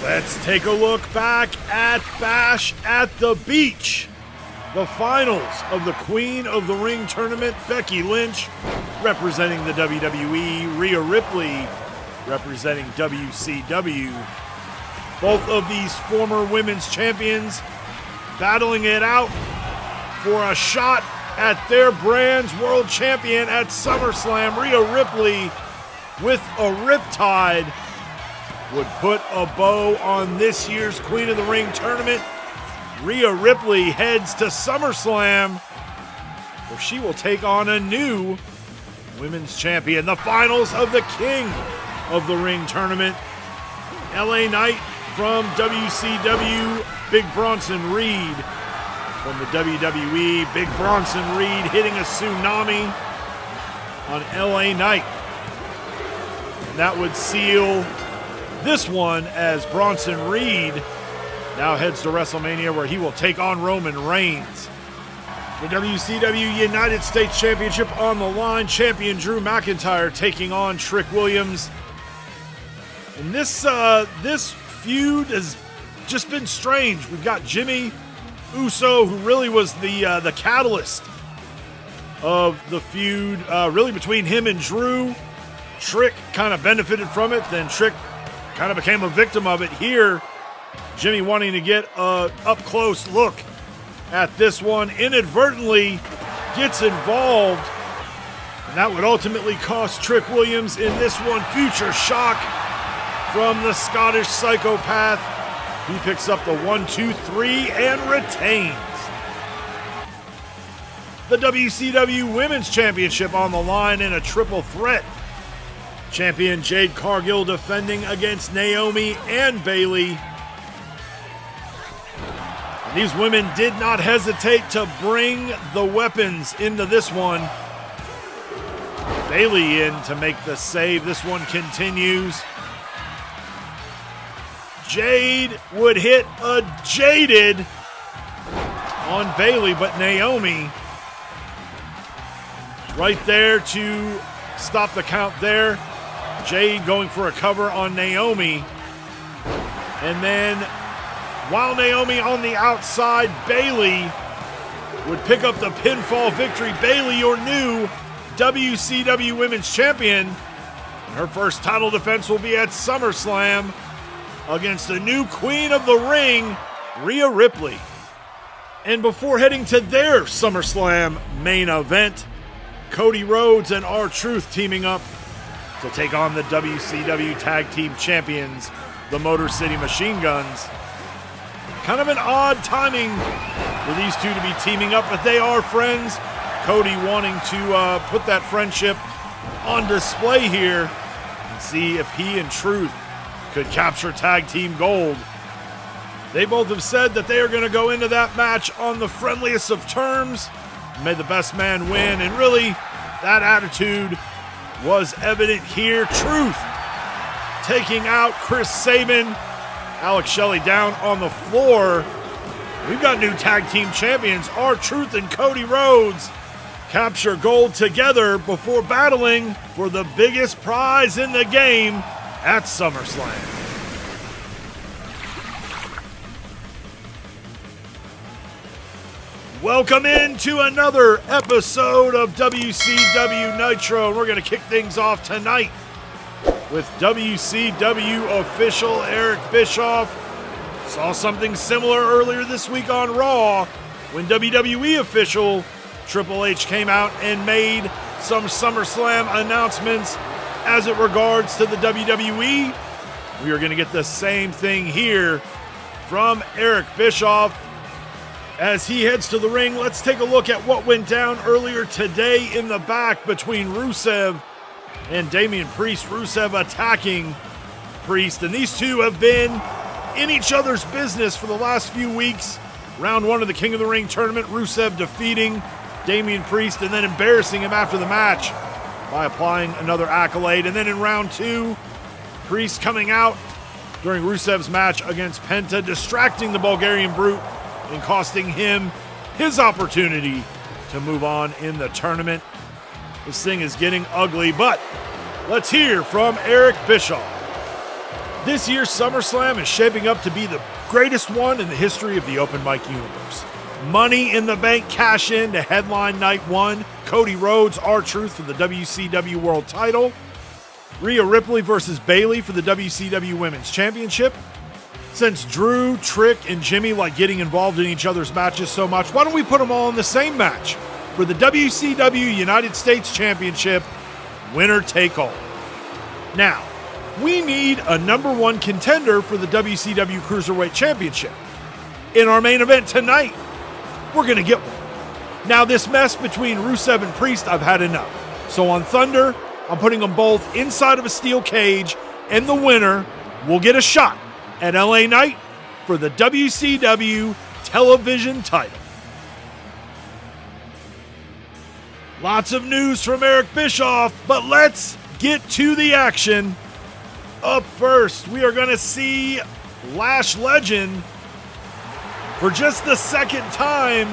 Let's take a look back at Bash at the Beach. The finals of the Queen of the Ring tournament, Becky Lynch representing the WWE, Rhea Ripley representing WCW. Both of these former women's champions battling it out for a shot at their brand's world champion at Summerslam. Rhea Ripley with a riptide would put a bow on this year's Queen of the Ring tournament. Rhea Ripley heads to SummerSlam, where she will take on a new women's champion. The finals of the King of the Ring tournament. LA Knight from WCW, Big Bronson Reed from the WWE. Big Bronson Reed hitting a tsunami on LA Knight. And that would seal this one as Bronson Reed now heads to WrestleMania, where he will take on Roman Reigns. The WCW United States Championship on the line. Champion Drew McIntyre taking on Trick Williams. And this feud has just been strange. We've got Jimmy Uso, who really was the catalyst of the feud, really between him and Drew. Trick kind of benefited from it, then Trick kind of became a victim of it. Here, Jimmy wanting to get a up-close look at this one, inadvertently gets involved, and that would ultimately cost Trick Williams in this one. Future shock from the Scottish psychopath. He picks up the 1-2-3 and retains. The WCW Women's Championship on the line in a triple threat. Champion Jade Cargill defending against Naomi and Bayley. These women did not hesitate to bring the weapons into this one. Bayley in to make the save. This one continues. Jade would hit a jaded on Bayley, but Naomi right there to stop the count there. Jade going for a cover on Naomi. And then while Naomi on the outside, Bayley would pick up the pinfall victory. Bayley, your new WCW Women's Champion. Her first title defense will be at SummerSlam against the new Queen of the Ring, Rhea Ripley. And before heading to their SummerSlam main event, Cody Rhodes and R-Truth teaming up to take on the WCW Tag Team Champions, the Motor City Machine Guns. Kind of an odd timing for these two to be teaming up, but they are friends. Cody wanting to put that friendship on display here and see if he and Truth could capture tag team gold. They both have said that they are going to go into that match on the friendliest of terms. May the best man win, and really that attitude was evident here. Truth taking out Chris Sabin. Alex Shelley down on the floor. We've got new tag team champions. R-Truth and Cody Rhodes capture gold together before battling for the biggest prize in the game at SummerSlam. Welcome into another episode of WCW Nitro. We're going to kick things off tonight with WCW official Eric Bischoff. Saw something similar earlier this week on Raw when WWE official Triple H came out and made some SummerSlam announcements as it regards to the WWE. We are going to get the same thing here from Eric Bischoff as he heads to the ring. Let's take a look at what went down earlier today in the back between Rusev and Damian Priest. Rusev attacking Priest, and these two have been in each other's business for the last few weeks. Round one of the King of the Ring tournament, Rusev defeating Damian Priest and then embarrassing him after the match by applying another accolade. And then in round two, Priest coming out during Rusev's match against Penta, distracting the Bulgarian Brute and costing him his opportunity to move on in the tournament. This thing is getting ugly, but let's hear from Eric Bischoff. This year's SummerSlam is shaping up to be the greatest one in the history of the open mic universe. Money in the Bank cash-in to headline night one. Cody Rhodes, R-Truth for the WCW World title. Rhea Ripley versus Bayley for the WCW Women's Championship. Since Drew, Trick, and Jimmy like getting involved in each other's matches so much, why don't we put them all in the same match for the WCW United States Championship, winner take all. Now, we need a number one contender for the WCW Cruiserweight Championship. In our main event tonight, we're going to get one. Now, this mess between Rusev and Priest, I've had enough. So on Thunder, I'm putting them both inside of a steel cage, and the winner will get a shot at LA Knight for the WCW television title. Lots of news from Eric Bischoff, but let's get to the action. Up first, we are going to see Lash Legend for just the second time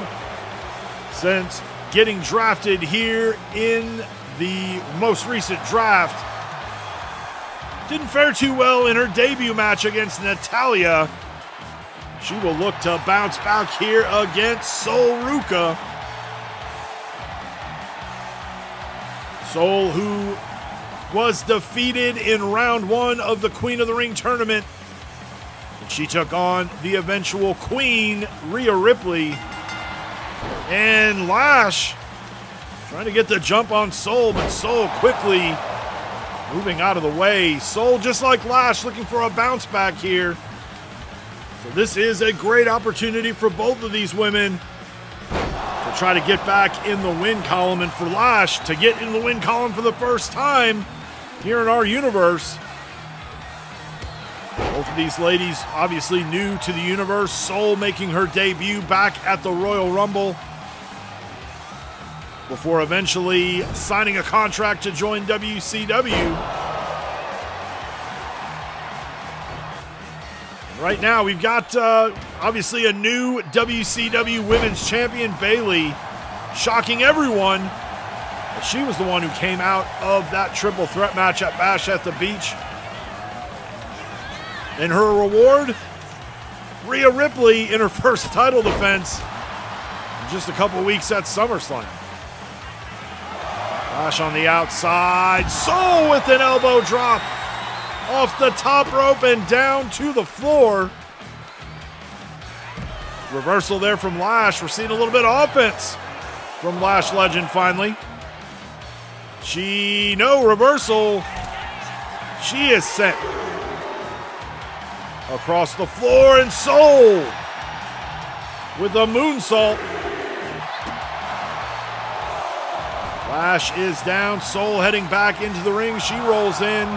since getting drafted here in the most recent draft. Didn't fare too well in her debut match against Natalya. She will look to bounce back here against Sol Ruca. Sol, who was defeated in round one of the Queen of the Ring tournament. And she took on the eventual Queen, Rhea Ripley. And Lash trying to get the jump on Sol, but Sol quickly moving out of the way. Sol, just like Lash, looking for a bounce back here. So this is a great opportunity for both of these women to try to get back in the win column, and for Lash to get in the win column for the first time here in our universe. Both of these ladies obviously new to the universe. Sol making her debut back at the Royal Rumble before eventually signing a contract to join WCW. Right now we've got obviously a new WCW Women's Champion, Bayley, shocking everyone. She was the one who came out of that triple threat match at Bash at the Beach. And her reward, Rhea Ripley in her first title defense in just a couple weeks at SummerSlam. Lash on the outside, Sol with an elbow drop off the top rope and down to the floor. Reversal there from Lash. We're seeing a little bit of offense from Lash Legend finally. No reversal. She is sent across the floor, and Sol with a moonsault. Lash is down. Sol heading back into the ring. She rolls in.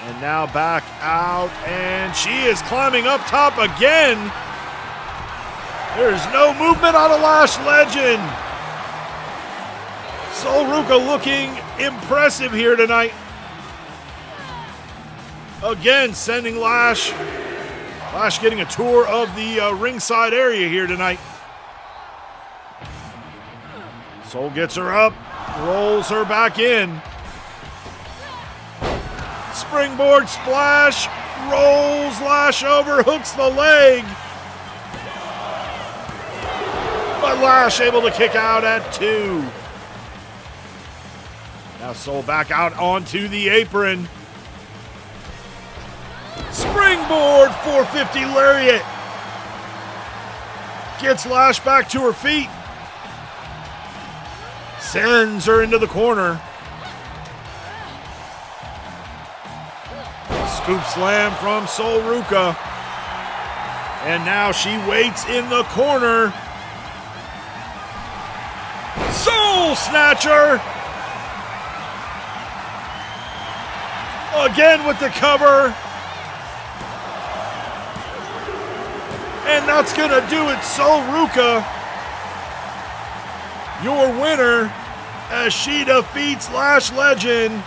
And now back out. And she is climbing up top again. There's no movement on a Lash Legend. Sol Ruca looking impressive here tonight. Again, sending Lash. Lash getting a tour of the ringside area here tonight. Sol gets her up, rolls her back in. Springboard splash, rolls Lash over, hooks the leg. But Lash able to kick out at 2. Now Sol back out onto the apron. Springboard 450 lariat. Gets Lash back to her feet. Sends her into the corner. Scoop slam from Sol Ruca. And now she waits in the corner. Soul Snatcher. Again with the cover. And that's going to do it. Sol Ruca, your winner, as she defeats Lash Legend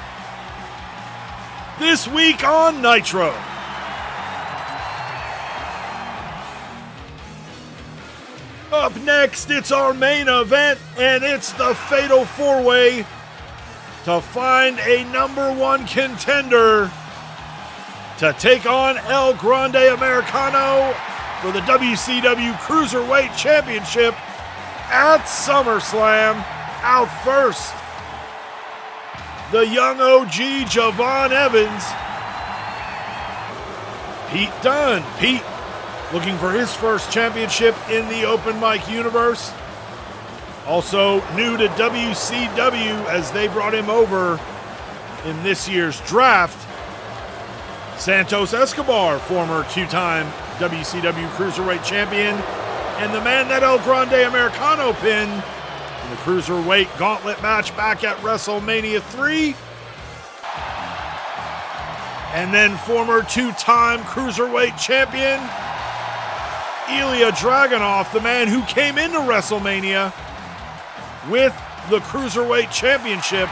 this week on Nitro. Up next, it's our main event, and it's the Fatal 4-Way to find a number one contender to take on El Grande Americano for the WCW Cruiserweight Championship at Summerslam. Out first, the young OG Javon Evans. Pete Dunne. Pete looking for his first championship in the open mic universe. Also new to WCW as they brought him over in this year's draft. Santos Escobar, former two-time WCW Cruiserweight Champion, and the man that El Grande Americano pinned in the Cruiserweight Gauntlet match back at WrestleMania 3. And then former two-time Cruiserweight Champion, Ilja Dragunov, the man who came into WrestleMania with the Cruiserweight Championship.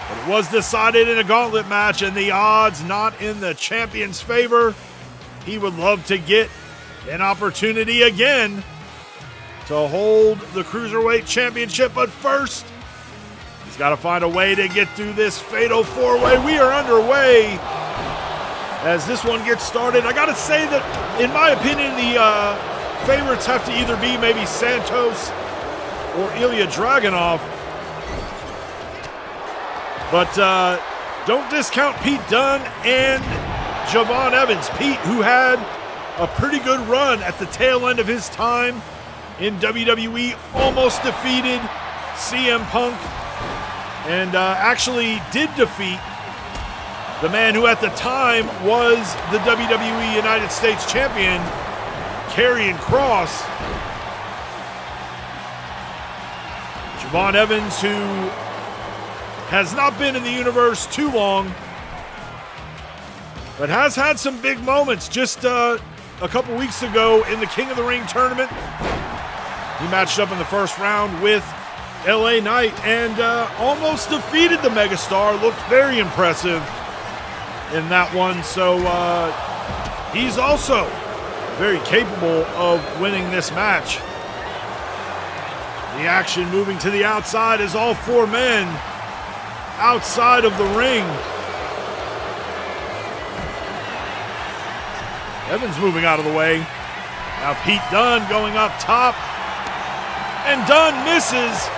But it was decided in a gauntlet match, and the odds not in the champion's favor. He would love to get an opportunity again to hold the Cruiserweight Championship, but first, he's got to find a way to get through this fatal four-way. We are underway as this one gets started. I got to say that, in my opinion, the favorites have to either be maybe Santos or Ilja Dragunov. But don't discount Pete Dunne and Javon Evans. Pete, who had a pretty good run at the tail end of his time in WWE, almost defeated CM Punk, and actually did defeat the man who at the time was the WWE United States Champion, Karrion Kross. Javon Evans, who has not been in the universe too long, but has had some big moments. Just a couple weeks ago in the King of the Ring tournament, he matched up in the first round with LA Knight and almost defeated the megastar. Looked very impressive in that one. So he's also very capable of winning this match. The action moving to the outside as all four men outside of the ring. Evans moving out of the way. Now Pete Dunne going up top. And Dunne misses.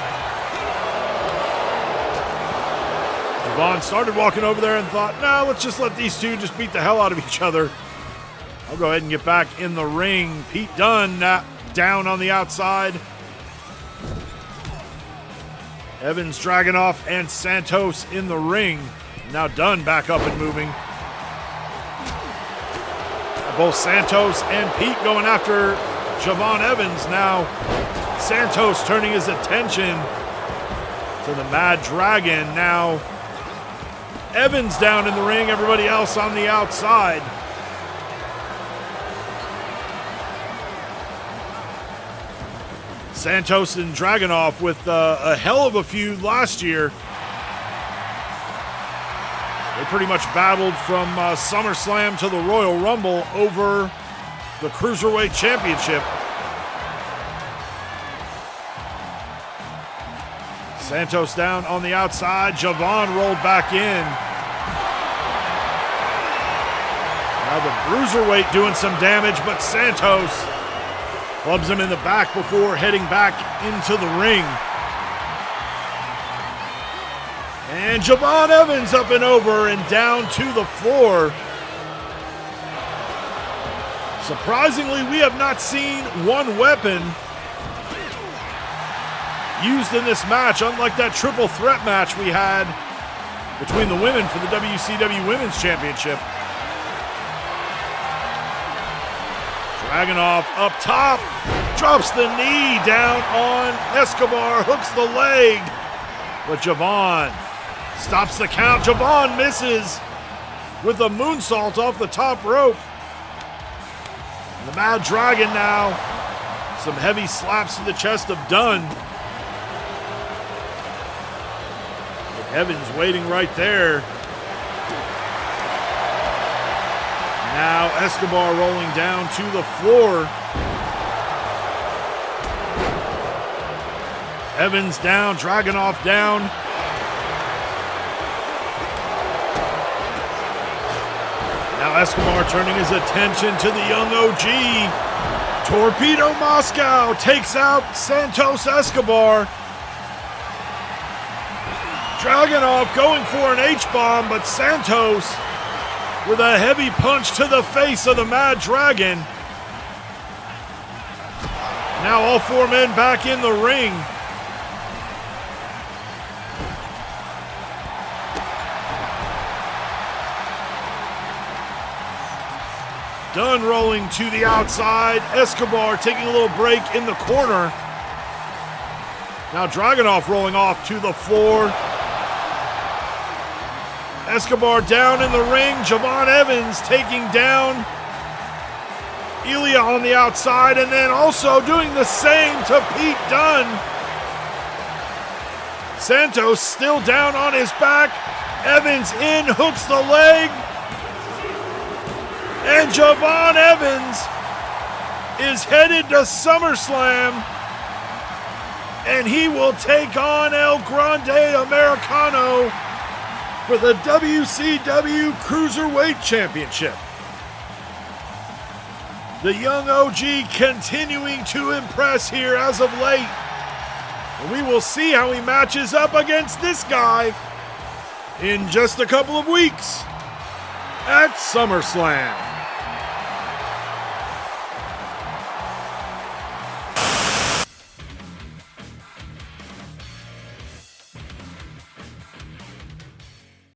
Javon started walking over there and thought, no, let's just let these two just beat the hell out of each other. I'll go ahead and get back in the ring. Pete Dunne down on the outside. Evans, Dragunov, and Santos in the ring. Now Dunne back up and moving. Both Santos and Pete going after Javon Evans. Now Santos turning his attention to the Mad Dragon. Now Evans down in the ring, everybody else on the outside. Santos and Dragunov with a hell of a feud last year. They pretty much battled from SummerSlam to the Royal Rumble over the Cruiserweight Championship. Santos down on the outside. Javon rolled back in. Now the Bruiserweight doing some damage, but Santos clubs him in the back before heading back into the ring. And Javon Evans up and over and down to the floor. Surprisingly, we have not seen one weapon used in this match, unlike that triple threat match we had between the women for the WCW Women's Championship. Dragunov up top, drops the knee down on Escobar, hooks the leg, but Javon stops the count. Javon misses with a moonsault off the top rope. And the Mad Dragon now, some heavy slaps to the chest of Dunne. But Evans waiting right there. Now Escobar rolling down to the floor. Evans down, Dragunov down. Now Escobar turning his attention to the young OG. Torpedo Moscow takes out Santos Escobar. Dragunov going for an H-bomb, but Santos with a heavy punch to the face of the Mad Dragon. Now all four men back in the ring. Dunne rolling to the outside. Escobar taking a little break in the corner. Now Dragunov rolling off to the floor. Escobar down in the ring. Javon Evans taking down Ilja on the outside, and then also doing the same to Pete Dunne. Santos still down on his back. Evans in, hooks the leg. And Javon Evans is headed to Summerslam, and he will take on El Grande Americano for the WCW Cruiserweight Championship. The young OG continuing to impress here as of late. And we will see how he matches up against this guy in just a couple of weeks at SummerSlam.